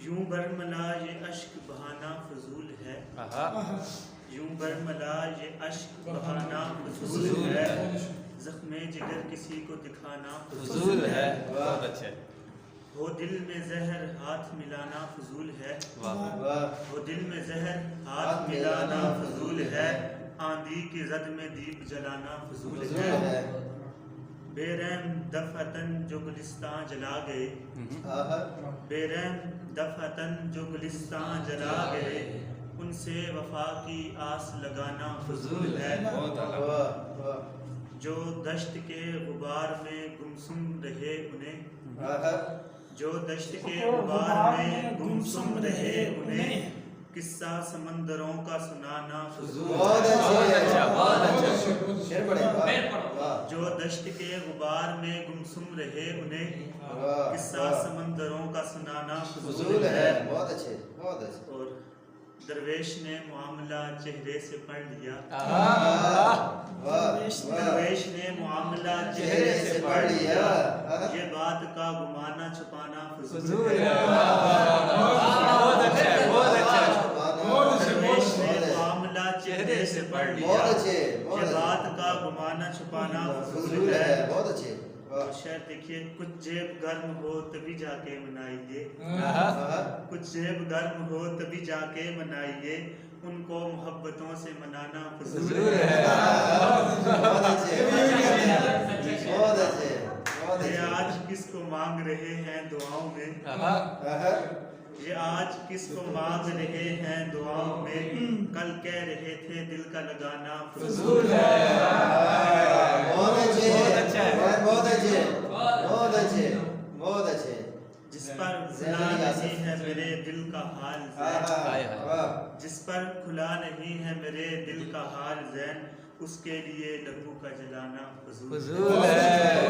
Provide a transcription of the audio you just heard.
یوں برملا یہ اشک بہانا فضول ہے، یوں برملا یہ اشک بہانا فضول ہے، زخم جگر کسی کو دکھانا فضول ہے، بہت اچھے، ہو دل میں زہر ہاتھ ملانا فضول ہے، ہو دل میں زہر ہاتھ ملانا فضول ہے، آندھی کی زد میں دیپ جلانا فضول ہے، بے رحم دفعتاً جو گلستاں جلا گئے، بے رحم دفعتاً جو گلستاں جلا گئے، ان سے وفا کی آس لگانا فضول ہے، جو دشت کے غبار میں گمسم رہے انہیں، جو دشت کے غبار میں گمسم رہے انہیں، قصہ سمندروں کا سنانا فضول ہے، جو دشت کے غبار میں گمسم رہے انہیں، قصہ سمندروں کا سنانا فضول ہے، اور درویش نے معاملہ چہرے سے پڑھ لیا، درویش نے معاملہ چہرے سے پڑھ لیا، یہ بات کا گمانا چھپانا فضول ہے، درویش نے معاملہ چہرے سے پڑھ لیا، یہ بات کا گمانا چھپانا فضول ہے، شاید دیکھیے، کچھ جیب گرم ہو تبھی جا کے منائیے، کچھ جیب گرم ہو تبھی جا کے منائیے، ان کو محبتوں سے منانا فضول ہے، یہ آج کس کو مانگ رہے ہیں دعاؤں میں، یہ آج کس کو مانگ رہے ہیں دعاؤں میں، کل کہہ رہے تھے دل کا لگانا فضول ہے، جس پر کھلا نہیں ہے میرے دل کا حال زین، جس پر کھلا نہیں ہے میرے دل کا حال زین، اس کے لیے لہو کا جلانا فضول ہے،